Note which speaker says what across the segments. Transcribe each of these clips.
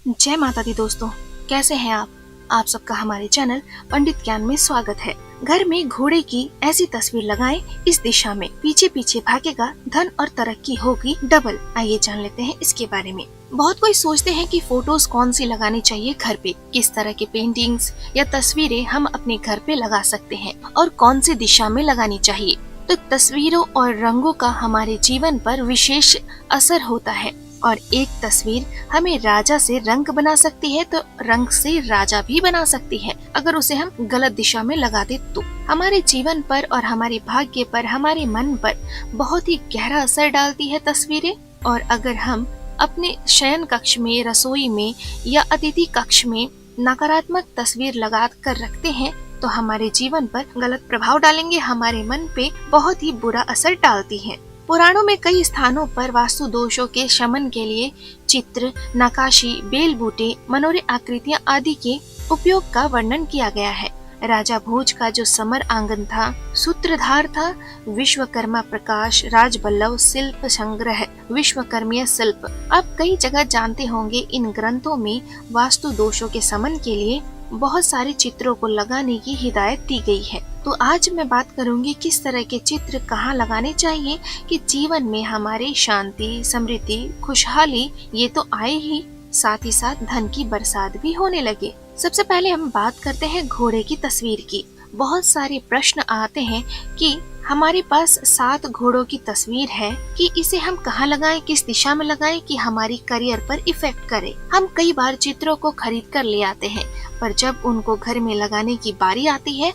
Speaker 1: जय माता दी दोस्तों, कैसे हैं आप सबका हमारे चैनल पंडित ज्ञान में स्वागत है। घर में घोड़े की ऐसी तस्वीर लगाएं, इस दिशा में पीछे पीछे भागेगा, धन और तरक्की होगी डबल। आइए जान लेते हैं इसके बारे में। बहुत कोई सोचते हैं कि फोटोज कौन सी लगानी चाहिए घर पे, किस तरह के पेंटिंग्स या तस्वीरें हम अपने घर पे लगा सकते हैं और कौन सी दिशा में लगानी चाहिए। तो तस्वीरों और रंगों का हमारे जीवन पर विशेष असर होता है और एक तस्वीर हमें राजा से रंक बना सकती है तो रंक से राजा भी बना सकती है, अगर उसे हम गलत दिशा में लगा दे तो। हमारे जीवन पर और हमारे भाग्य पर, हमारे मन पर बहुत ही गहरा असर डालती है तस्वीरें। और अगर हम अपने शयन कक्ष में, रसोई में या अतिथि कक्ष में नकारात्मक तस्वीर लगा कर रखते हैं तो हमारे जीवन पर गलत प्रभाव डालेंगे, हमारे मन पे बहुत ही बुरा असर डालती है। पुराणों में कई स्थानों पर वास्तु दोषों के शमन के लिए चित्र, नक्काशी, बेल बूटे, मनोरे आकृतियां आदि के उपयोग का वर्णन किया गया है। राजा भोज का जो समर आंगन था, सूत्रधार था विश्वकर्मा प्रकाश राजबल्लभ शिल्प संग्रह विश्वकर्मीय शिल्प। आप कई जगह जानते होंगे इन ग्रंथों में वास्तु दोषों के शमन के लिए बहुत सारे चित्रों को लगाने की हिदायत दी गई है। तो आज मैं बात करूंगी किस तरह के चित्र कहाँ लगाने चाहिए कि जीवन में हमारे शांति, समृद्धि, खुशहाली ये तो आए ही, साथ ही साथ धन की बरसात भी होने लगे। सबसे पहले हम बात करते हैं घोड़े की तस्वीर की। बहुत सारे प्रश्न आते हैं कि हमारे पास 7 घोड़ों की तस्वीर है कि इसे हम कहाँ लगाएं, किस दिशा में लगाएं कि हमारी करियर पर इफेक्ट करे। हम कई बार चित्रों को खरीद कर ले आते हैं, पर जब उनको घर में लगाने की बारी आती है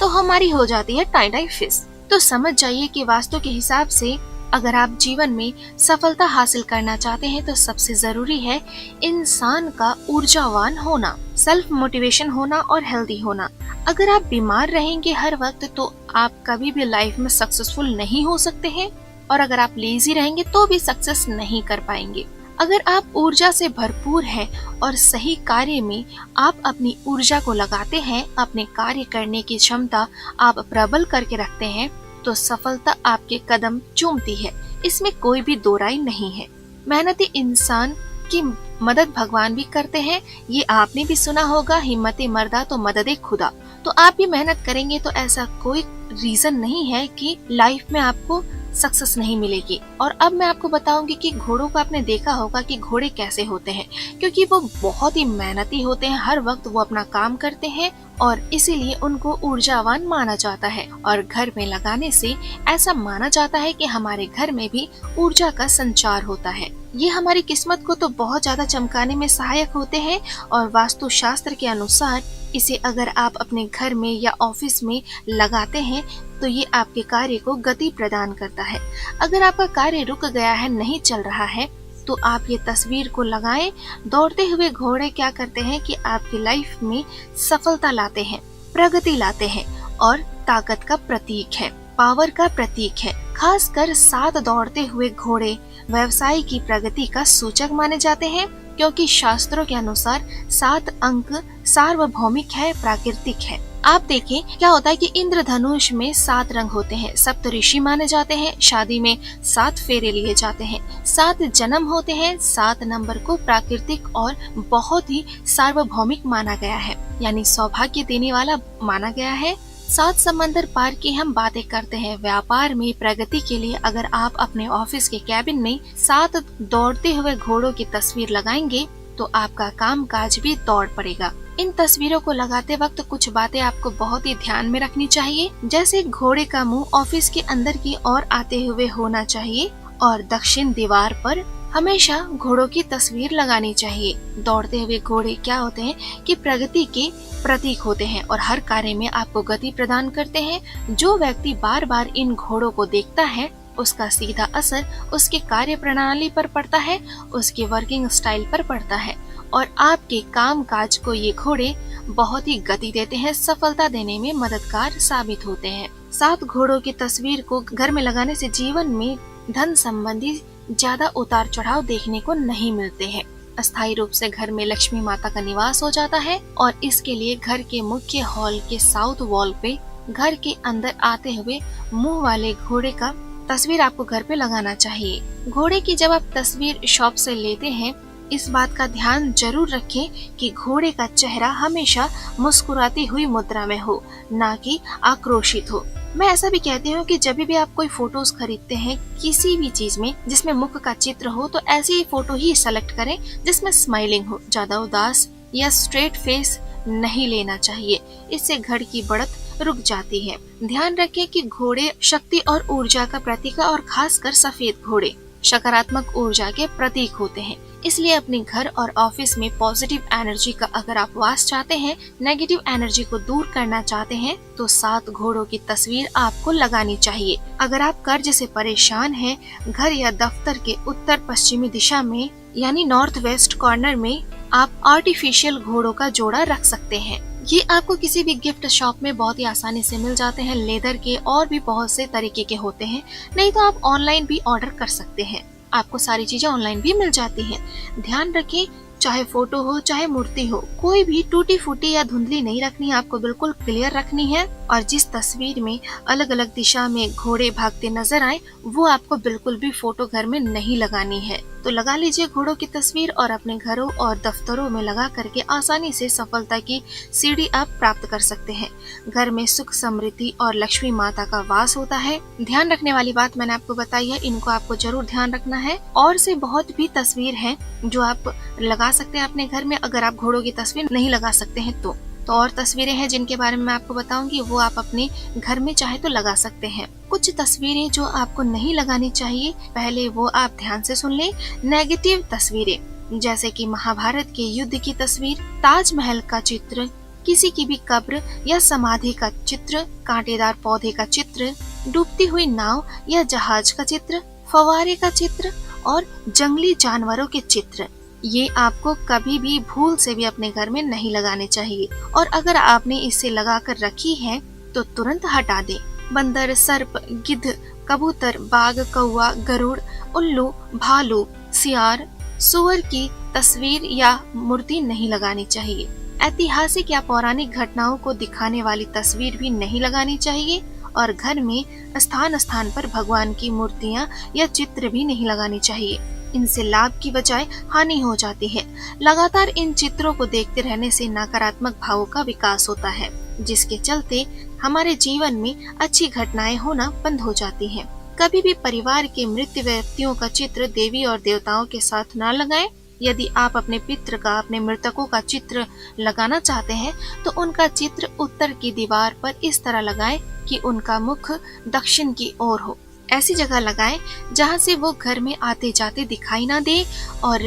Speaker 1: तो हमारी हो जाती है टाई टाई फिस। तो समझ जाइए कि वास्तु के हिसाब से अगर आप जीवन में सफलता हासिल करना चाहते हैं तो सबसे जरूरी है इंसान का ऊर्जावान होना, सेल्फ मोटिवेशन होना और हेल्दी होना। अगर आप बीमार रहेंगे हर वक्त तो आप कभी भी लाइफ में सक्सेसफुल नहीं हो सकते हैं, और अगर आप लेजी रहेंगे तो भी सक्सेस नहीं कर पाएंगे। अगर आप ऊर्जा से भरपूर हैं और सही कार्य में आप अपनी ऊर्जा को लगाते हैं, अपने कार्य करने की क्षमता आप प्रबल करके रखते हैं तो सफलता आपके कदम चूमती है, इसमें कोई भी दो राय नहीं है। मेहनती इंसान की मदद भगवान भी करते हैं, ये आपने भी सुना होगा, हिम्मते मर्दा तो मददे खुदा। तो आप भी मेहनत करेंगे तो ऐसा कोई रीजन नहीं है कि लाइफ में आपको सक्सेस नहीं मिलेगी। और अब मैं आपको बताऊंगी कि घोड़ों को आपने देखा होगा कि घोड़े कैसे होते हैं, क्योंकि वो बहुत ही मेहनती होते हैं, हर वक्त वो अपना काम करते हैं और इसीलिए उनको ऊर्जावान माना जाता है। और घर में लगाने से ऐसा माना जाता है कि हमारे घर में भी ऊर्जा का संचार होता है। ये हमारी किस्मत को तो बहुत ज्यादा चमकाने में सहायक होते हैं और वास्तु शास्त्र के अनुसार इसे अगर आप अपने घर में या ऑफिस में लगाते हैं तो ये आपके कार्य को गति प्रदान करता है। अगर आपका कार्य रुक गया है, नहीं चल रहा है, तो आप ये तस्वीर को लगाएं। दौड़ते हुए घोड़े क्या करते हैं कि आपकी लाइफ में सफलता लाते हैं, प्रगति लाते हैं और ताकत का प्रतीक है, पावर का प्रतीक है। खासकर 7 दौड़ते हुए घोड़े व्यवसाय की प्रगति का सूचक माने जाते हैं, क्योंकि शास्त्रों के अनुसार 7 अंक सार्वभौमिक है, प्राकृतिक है। आप देखें क्या होता है कि इंद्रधनुष में 7 रंग होते हैं, सप्तऋषि माने जाते हैं, शादी में 7 फेरे लिए जाते हैं, 7 जन्म होते हैं, 7 नंबर को प्राकृतिक और बहुत ही सार्वभौमिक माना गया है, यानी सौभाग्य देने वाला माना गया है। 7 समंदर पार की हम बातें करते हैं। व्यापार में प्रगति के लिए अगर आप अपने ऑफिस के कैबिन में 7 दौड़ते हुए घोड़ों की तस्वीर लगाएंगे तो आपका काम काज भी दौड़ पड़ेगा। इन तस्वीरों को लगाते वक्त कुछ बातें आपको बहुत ही ध्यान में रखनी चाहिए, जैसे घोड़े का मुंह ऑफिस के अंदर की ओर आते हुए होना चाहिए और दक्षिण दीवार पर हमेशा घोड़ों की तस्वीर लगानी चाहिए। दौड़ते हुए घोड़े क्या होते हैं कि प्रगति के प्रतीक होते हैं और हर कार्य में आपको गति प्रदान करते हैं। जो व्यक्ति बार बार इन घोड़ों को देखता है उसका सीधा असर उसके कार्य प्रणाली पर पड़ता है, उसके वर्किंग स्टाइल पर पड़ता है और आपके काम काज को ये घोड़े बहुत ही गति देते हैं, सफलता देने में मददगार साबित होते हैं। 7 घोड़ों की तस्वीर को घर में लगाने से जीवन में धन संबंधी ज्यादा उतार चढ़ाव देखने को नहीं मिलते हैं। अस्थायी रूप से घर में लक्ष्मी माता का निवास हो जाता है और इसके लिए घर के मुख्य हॉल के साउथ वॉल पे घर के अंदर आते हुए मुंह वाले घोड़े का तस्वीर आपको घर पे लगाना चाहिए। घोड़े की जब आप तस्वीर शॉप से लेते हैं इस बात का ध्यान जरूर रखें कि घोड़े का चेहरा हमेशा मुस्कुराती हुई मुद्रा में हो, ना कि आक्रोशित हो। मैं ऐसा भी कहती हूँ कि जब भी आप कोई फोटोज खरीदते हैं किसी भी चीज में जिसमें मुख का चित्र हो, तो ऐसी फोटो ही सेलेक्ट करें जिसमें स्माइलिंग हो। ज्यादा उदास या स्ट्रेट फेस नहीं लेना चाहिए, इससे घर की बढ़त रुक जाती है। ध्यान रखें कि घोड़े शक्ति और ऊर्जा का प्रतीक है, और खासकर सफेद घोड़े सकारात्मक ऊर्जा के प्रतीक होते हैं। इसलिए अपने घर और ऑफिस में पॉजिटिव एनर्जी का अगर आप वास चाहते हैं, नेगेटिव एनर्जी को दूर करना चाहते हैं, तो 7 घोड़ों की तस्वीर आपको लगानी चाहिए। अगर आप कर्ज से परेशान हैं, घर या दफ्तर के उत्तर पश्चिमी दिशा में यानी नॉर्थ वेस्ट कॉर्नर में आप आर्टिफिशियल घोड़ों का जोड़ा रख सकते हैं। ये आपको किसी भी गिफ्ट शॉप में बहुत ही आसानी से मिल जाते हैं। लेदर के और भी बहुत से तरीके के होते हैं, नहीं तो आप ऑनलाइन भी ऑर्डर कर सकते हैं। आपको सारी चीजें ऑनलाइन भी मिल जाती हैं। ध्यान रखें, चाहे फोटो हो चाहे मूर्ति हो, कोई भी टूटी फूटी या धुंधली नहीं रखनी है, आपको बिल्कुल क्लियर रखनी है। और जिस तस्वीर में अलग अलग दिशा में घोड़े भागते नजर आए, वो आपको बिल्कुल भी फोटो घर में नहीं लगानी है। तो लगा लीजिए घोड़ों की तस्वीर और अपने घरों और दफ्तरों में लगा करके आसानी से सफलता की सीढ़ी आप प्राप्त कर सकते हैं। घर में सुख, समृद्धि और लक्ष्मी माता का वास होता है। ध्यान रखने वाली बात मैंने आपको बताई है, इनको आपको जरूर ध्यान रखना है। और से बहुत भी तस्वीर हैं जो आप लगा सकते हैं अपने घर में, अगर आप घोड़ों की तस्वीर नहीं लगा सकते हैं तो और तस्वीरें हैं जिनके बारे में मैं आपको बताऊंगी, वो आप अपने घर में चाहे तो लगा सकते हैं। कुछ तस्वीरें जो आपको नहीं लगानी चाहिए, पहले वो आप ध्यान से सुन लें। नेगेटिव तस्वीरें, जैसे कि महाभारत के युद्ध की तस्वीर, ताजमहल का चित्र, किसी की भी कब्र या समाधि का चित्र, कांटेदार पौधे का चित्र, डूबती हुई नाव या जहाज का चित्र, फव्वारे का चित्र और जंगली जानवरों के चित्र, ये आपको कभी भी भूल से भी अपने घर में नहीं लगाने चाहिए। और अगर आपने इसे लगा कर रखी है तो तुरंत हटा दें। बंदर, सर्प, गिद्ध, कबूतर, बाघ, कौवा, गरुड़, उल्लू, भालू, सियार, सुअर की तस्वीर या मूर्ति नहीं लगानी चाहिए। ऐतिहासिक या पौराणिक घटनाओं को दिखाने वाली तस्वीर भी नहीं लगानी चाहिए। और घर में स्थान स्थान पर भगवान की मूर्तियां या चित्र भी नहीं लगानी चाहिए। इनसे लाभ की बजाय हानि हो जाती है। लगातार इन चित्रों को देखते रहने से नकारात्मक भावों का विकास होता है, जिसके चलते हमारे जीवन में अच्छी घटनाएं होना बंद हो जाती हैं। कभी भी परिवार के मृत व्यक्तियों का चित्र देवी और देवताओं के साथ न लगाएं। यदि आप अपने पितृ का, अपने मृतकों का चित्र लगाना चाहते हैं, तो उनका चित्र उत्तर की दीवार पर इस तरह लगाएं कि उनका मुख दक्षिण की ओर हो। ऐसी जगह लगाएं जहां से वो घर में आते जाते दिखाई ना दे। और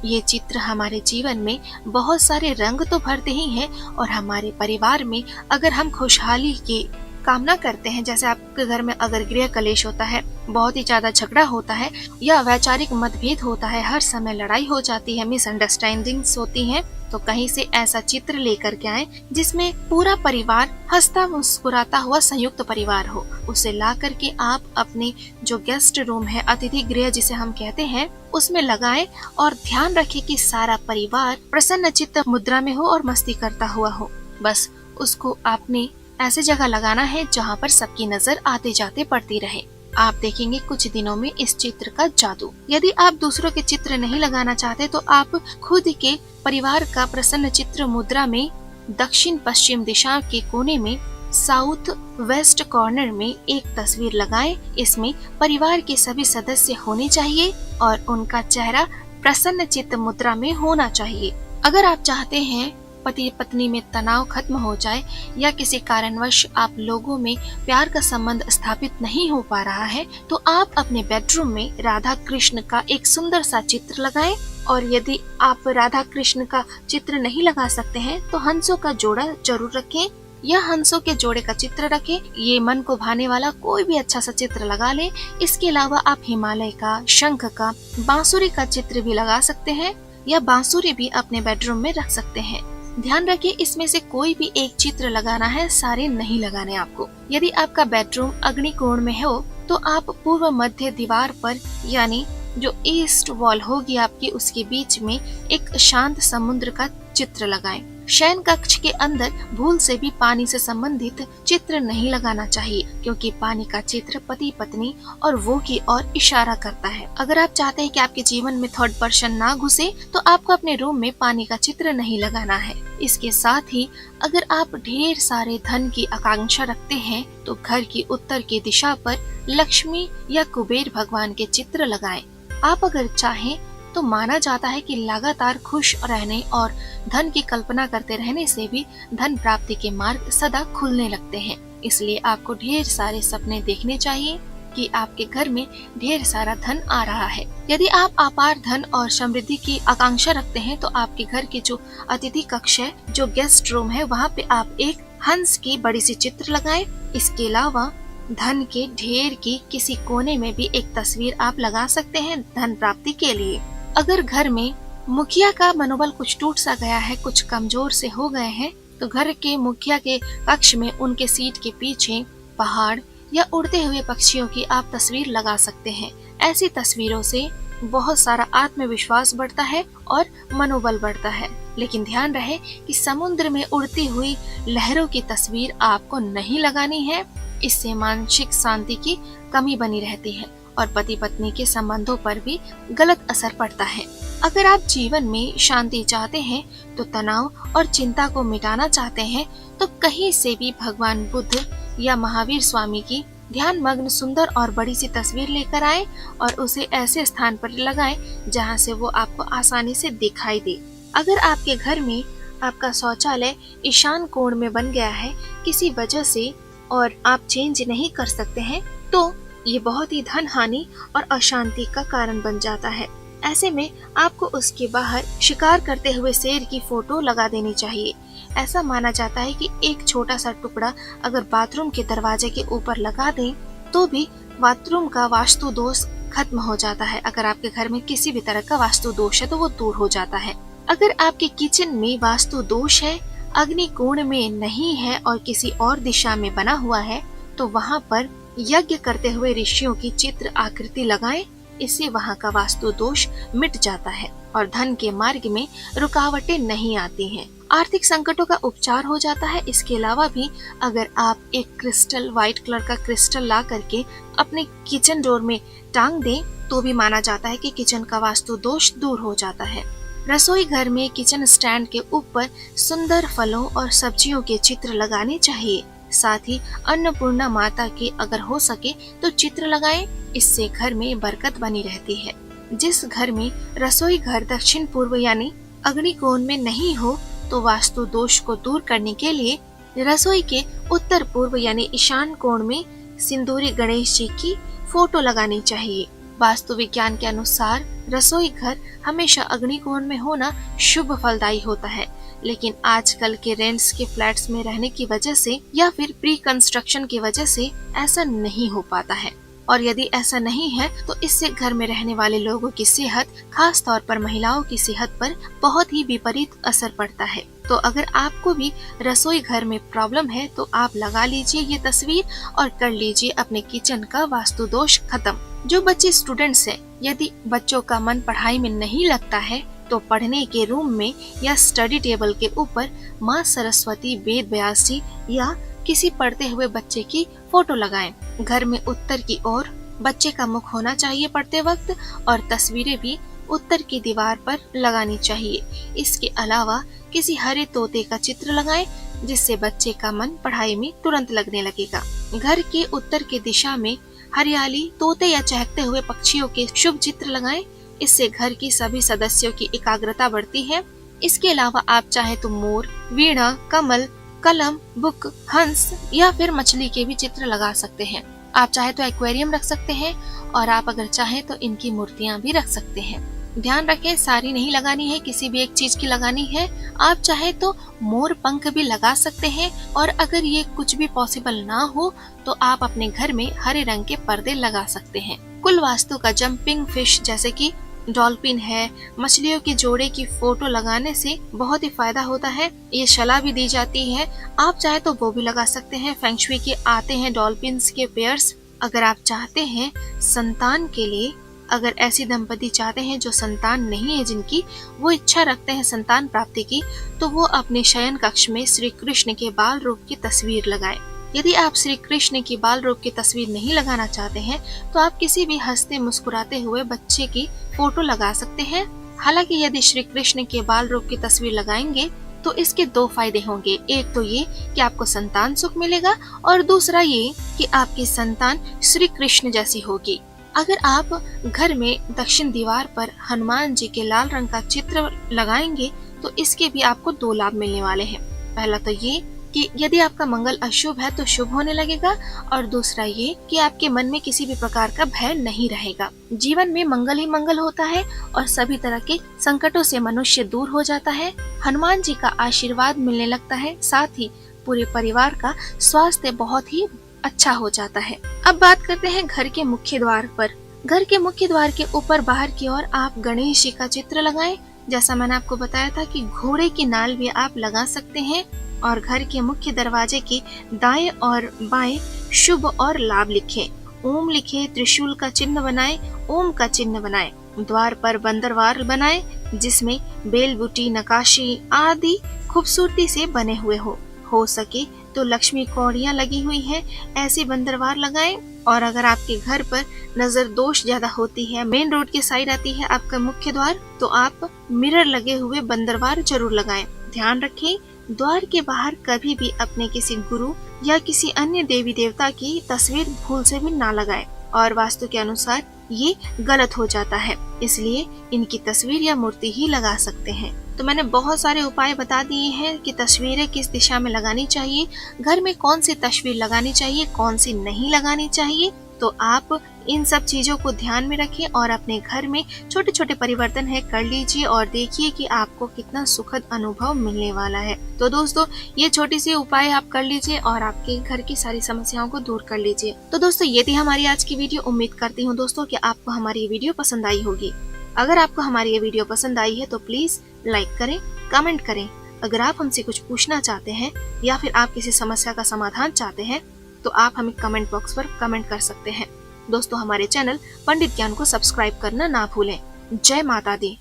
Speaker 1: ये चित्र हमारे जीवन में बहुत सारे रंग तो भरते ही हैं, और हमारे परिवार में अगर हम खुशहाली की कामना करते हैं, जैसे आपके घर में अगर गृह कलेश होता है, बहुत ही ज्यादा झगड़ा होता है या वैचारिक मतभेद होता है, हर समय लड़ाई हो जाती है, मिसअंडरस्टैंडिंग्स होती हैं, तो कहीं से ऐसा चित्र लेकर के आए जिसमें पूरा परिवार हंसता मुस्कुराता हुआ संयुक्त परिवार हो। उसे ला करके आप अपने जो गेस्ट रूम है, अतिथि गृह जिसे हम कहते हैं, उसमें लगाएं। और ध्यान रखें कि सारा परिवार प्रसन्न चित्त मुद्रा में हो और मस्ती करता हुआ हो। बस उसको आपने ऐसे जगह लगाना है जहाँ पर सबकी नजर आते जाते पड़ती रहे। आप देखेंगे कुछ दिनों में इस चित्र का जादू। यदि आप दूसरों के चित्र नहीं लगाना चाहते, तो आप खुद के परिवार का प्रसन्न चित्र मुद्रा में दक्षिण पश्चिम दिशा के कोने में साउथ वेस्ट कॉर्नर में एक तस्वीर लगाएं। इसमें परिवार के सभी सदस्य होने चाहिए और उनका चेहरा प्रसन्न चित्त मुद्रा में होना चाहिए। अगर आप चाहते हैं पति पत्नी में तनाव खत्म हो जाए, या किसी कारणवश आप लोगों में प्यार का संबंध स्थापित नहीं हो पा रहा है, तो आप अपने बेडरूम में राधा कृष्ण का एक सुंदर सा चित्र लगाएं। और यदि आप राधा कृष्ण का चित्र नहीं लगा सकते हैं, तो हंसों का जोड़ा जरूर रखें या हंसों के जोड़े का चित्र रखें। ये मन को भाने वाला कोई भी अच्छा सा चित्र लगा लें। इसके अलावा आप हिमालय का, शंख का, बांसुरी का चित्र भी लगा सकते हैं, या बांसुरी भी अपने बेडरूम में रख सकते हैं। ध्यान रखिए, इसमें से कोई भी एक चित्र लगाना है, सारे नहीं लगाने आपको। यदि आपका बेडरूम अग्निकोण में हो, तो आप पूर्व मध्य दीवार पर, यानी जो ईस्ट वॉल होगी आपकी, उसके बीच में एक शांत समुद्र का चित्र लगाएं। शयन कक्ष के अंदर भूल से भी पानी से संबंधित चित्र नहीं लगाना चाहिए, क्योंकि पानी का चित्र पति पत्नी और वो की ओर इशारा करता है। अगर आप चाहते हैं कि आपके जीवन में थर्ड पर्सन ना घुसे, तो आपको अपने रूम में पानी का चित्र नहीं लगाना है। इसके साथ ही अगर आप ढेर सारे धन की आकांक्षा रखते हैं, तो घर की उत्तर की दिशा पर लक्ष्मी या कुबेर भगवान के चित्र लगाएं। आप अगर चाहें तो माना जाता है कि लगातार खुश रहने और धन की कल्पना करते रहने से भी धन प्राप्ति के मार्ग सदा खुलने लगते हैं। इसलिए आपको ढेर सारे सपने देखने चाहिए कि आपके घर में ढेर सारा धन आ रहा है। यदि आप अपार धन और समृद्धि की आकांक्षा रखते हैं, तो आपके घर के जो अतिथि कक्ष है, जो गेस्ट रूम है, वहाँ पे आप एक हंस की बड़ी सी चित्र लगाएं। इसके अलावा धन के ढेर की किसी कोने में भी एक तस्वीर आप लगा सकते हैं धन प्राप्ति के लिए। अगर घर में मुखिया का मनोबल कुछ टूट सा गया है, कुछ कमजोर से हो गए हैं, तो घर के मुखिया के कक्ष में उनके सीट के पीछे पहाड़ या उड़ते हुए पक्षियों की आप तस्वीर लगा सकते हैं। ऐसी तस्वीरों से बहुत सारा आत्मविश्वास बढ़ता है और मनोबल बढ़ता है। लेकिन ध्यान रहे कि समुद्र में उड़ती हुई लहरों की तस्वीर आपको नहीं लगानी है। इससे मानसिक शांति की कमी बनी रहती है और पति पत्नी के संबंधों पर भी गलत असर पड़ता है। अगर आप जीवन में शांति चाहते हैं, तो तनाव और चिंता को मिटाना चाहते हैं, तो कहीं से भी भगवान बुद्ध या महावीर स्वामी की ध्यान मग्न सुंदर और बड़ी सी तस्वीर लेकर आए और उसे ऐसे स्थान पर लगाएं जहां से वो आपको आसानी से दिखाई दे। अगर आपके घर में आपका शौचालय ईशान कोण में बन गया है किसी वजह से और आप चेंज नहीं कर सकते हैं, तो ये बहुत ही धन हानि और अशांति का कारण बन जाता है। ऐसे में आपको उसके बाहर शिकार करते हुए शेर की फोटो लगा देनी चाहिए। ऐसा माना जाता है कि एक छोटा सा टुकड़ा अगर बाथरूम के दरवाजे के ऊपर लगा दें, तो भी बाथरूम का वास्तु दोष खत्म हो जाता है। अगर आपके घर में किसी भी तरह का वास्तु दोष है, तो वो दूर हो जाता है। अगर आपके किचन में वास्तु दोष है, अग्नि कोण में नहीं है और किसी और दिशा में बना हुआ है, तो वहाँ पर यज्ञ करते हुए ऋषियों की चित्र आकृति लगाएं। इससे वहाँ का वास्तु दोष मिट जाता है और धन के मार्ग में रुकावटें नहीं आती हैं। आर्थिक संकटों का उपचार हो जाता है। इसके अलावा भी अगर आप एक क्रिस्टल, व्हाइट कलर का क्रिस्टल ला करके अपने किचन डोर में टांग दें, तो भी माना जाता है कि किचन का वास्तु दोष दूर हो जाता है। रसोई घर में किचन स्टैंड के ऊपर सुंदर फलों और सब्जियों के चित्र लगाने चाहिए। साथ ही अन्नपूर्णा माता के अगर हो सके तो चित्र लगाएं। इससे घर में बरकत बनी रहती है। जिस घर में रसोई घर दक्षिण पूर्व यानी अग्नि कोण में नहीं हो, तो वास्तु दोष को दूर करने के लिए रसोई के उत्तर पूर्व यानी ईशान कोण में सिंदूरी गणेश जी की फोटो लगानी चाहिए। वास्तु विज्ञान के अनुसार रसोई घर हमेशा अग्निकोण में होना शुभ फलदायी होता है, लेकिन आजकल के रेंट्स के फ्लैट्स में रहने की वजह से या फिर प्री कंस्ट्रक्शन की वजह से ऐसा नहीं हो पाता है। और यदि ऐसा नहीं है, तो इससे घर में रहने वाले लोगों की सेहत, खास तौर पर महिलाओं की सेहत पर बहुत ही विपरीत असर पड़ता है। तो अगर आपको भी रसोई घर में प्रॉब्लम है, तो आप लगा लीजिए ये तस्वीर और कर लीजिए अपने किचन का वास्तु दोष खत्म। जो बच्चे स्टूडेंट्स हैं, यदि बच्चों का मन पढ़ाई में नहीं लगता है, तो पढ़ने के रूम में या स्टडी टेबल के ऊपर माँ सरस्वती, वेद व्यास जी या किसी पढ़ते हुए बच्चे की फोटो लगाएं। घर में उत्तर की ओर बच्चे का मुख होना चाहिए पढ़ते वक्त, और तस्वीरें भी उत्तर की दीवार पर लगानी चाहिए। इसके अलावा किसी हरे तोते का चित्र लगाएं, जिससे बच्चे का मन पढ़ाई में तुरंत लगने लगेगा। घर के उत्तर की दिशा में हरियाली, तोते या चहकते हुए पक्षियों के शुभ चित्र लगाएं। इससे घर की सभी सदस्यों की एकाग्रता बढ़ती है। इसके अलावा आप चाहे तो मोर, वीणा, कमल, कलम, बुक, हंस या फिर मछली के भी चित्र लगा सकते हैं। आप चाहे तो एक्वेरियम रख सकते हैं और आप अगर चाहे तो इनकी मूर्तियां भी रख सकते हैं। ध्यान रखें, सारी नहीं लगानी है, किसी भी एक चीज की लगानी है। आप चाहे तो मोर पंख भी लगा सकते हैं, और अगर ये कुछ भी पॉसिबल ना हो, तो आप अपने घर में हरे रंग के पर्दे लगा सकते हैं। कुल वास्तु का जंपिंग फिश जैसे कि डॉल्फिन है, मछलियों के जोड़े की फोटो लगाने से बहुत ही फायदा होता है। ये सलाह भी दी जाती है, आप चाहे तो वो भी लगा सकते हैं। फेंगशुई के आते हैं डॉल्फिन्स के पेयर्स। अगर आप चाहते हैं संतान के लिए अगर ऐसी दंपति चाहते हैं जो संतान नहीं है जिनकी, वो इच्छा रखते हैं संतान प्राप्ति की, तो वो अपने शयन कक्ष में श्री कृष्ण के बाल रूप की तस्वीर लगाएं। यदि आप श्री कृष्ण की बाल रूप की तस्वीर नहीं लगाना चाहते हैं तो आप किसी भी हंसते मुस्कुराते हुए बच्चे की फोटो लगा सकते हैं। हालांकि यदि श्री कृष्ण के बाल रूप की तस्वीर लगाएंगे तो इसके 2 फायदे होंगे। एक तो ये कि आपको संतान सुख मिलेगा और दूसरा ये कि आपकी संतान श्री कृष्ण जैसी होगी। अगर आप घर में दक्षिण दीवार पर हनुमान जी के लाल रंग का चित्र लगाएंगे तो इसके भी आपको 2 लाभ मिलने वाले हैं। पहला तो ये कि यदि आपका मंगल अशुभ है तो शुभ होने लगेगा, और दूसरा ये कि आपके मन में किसी भी प्रकार का भय नहीं रहेगा। जीवन में मंगल ही मंगल होता है और सभी तरह के संकटों से मनुष्य दूर हो जाता है। हनुमान जी का आशीर्वाद मिलने लगता है, साथ ही पूरे परिवार का स्वास्थ्य बहुत ही अच्छा हो जाता है। अब बात करते हैं घर के मुख्य द्वार पर। घर के मुख्य द्वार के ऊपर बाहर की ओर आप गणेश जी का चित्र लगाएं। जैसा मैंने आपको बताया था कि घोड़े की नाल भी आप लगा सकते हैं, और घर के मुख्य दरवाजे के दाएं और बाएं शुभ और लाभ लिखें। ओम लिखे, त्रिशूल का चिन्ह बनाएं, ओम का चिन्ह बनाएं। द्वार पर बंदरवार बनाएं जिसमें बेल बूटी, नकाशी आदि खूबसूरती से बने हुए हो सके तो लक्ष्मी कौड़ियां लगी हुई हैं, ऐसे बंदरवार लगाएं। और अगर आपके घर पर नजर दोष ज्यादा होती है, मेन रोड की साइड आती है आपका मुख्य द्वार, तो आप मिरर लगे हुए बंदरवार जरूर लगाएं। ध्यान रखें, द्वार के बाहर कभी भी अपने किसी गुरु या किसी अन्य देवी देवता की तस्वीर भूल से भी ना लगाएं, और वास्तु के अनुसार ये गलत हो जाता है, इसलिए इनकी तस्वीर या मूर्ति ही लगा सकते हैं। तो मैंने बहुत सारे उपाय बता दिए हैं कि तस्वीरें किस दिशा में लगानी चाहिए, घर में कौन सी तस्वीर लगानी चाहिए, कौन सी नहीं लगानी चाहिए। तो आप इन सब चीजों को ध्यान में रखें और अपने घर में छोटे छोटे परिवर्तन है कर लीजिए और देखिए कि आपको कितना सुखद अनुभव मिलने वाला है। तो दोस्तों, ये छोटी सी उपाय आप कर लीजिए और आपके घर की सारी समस्याओं को दूर कर लीजिए। तो दोस्तों, ये थी हमारी आज की वीडियो। उम्मीद करती हूँ दोस्तों कि आपको हमारी ये वीडियो पसंद आई होगी। अगर आपको हमारी ये वीडियो पसंद आई है तो प्लीज लाइक करें, कमेंट करें। अगर आप हमसे कुछ पूछना चाहते हैं या फिर आप किसी समस्या का समाधान चाहते हैं तो आप हमें कमेंट बॉक्स पर कमेंट कर सकते हैं। दोस्तों, हमारे चैनल पंडित ज्ञान को सब्सक्राइब करना ना भूलें। जय माता दी।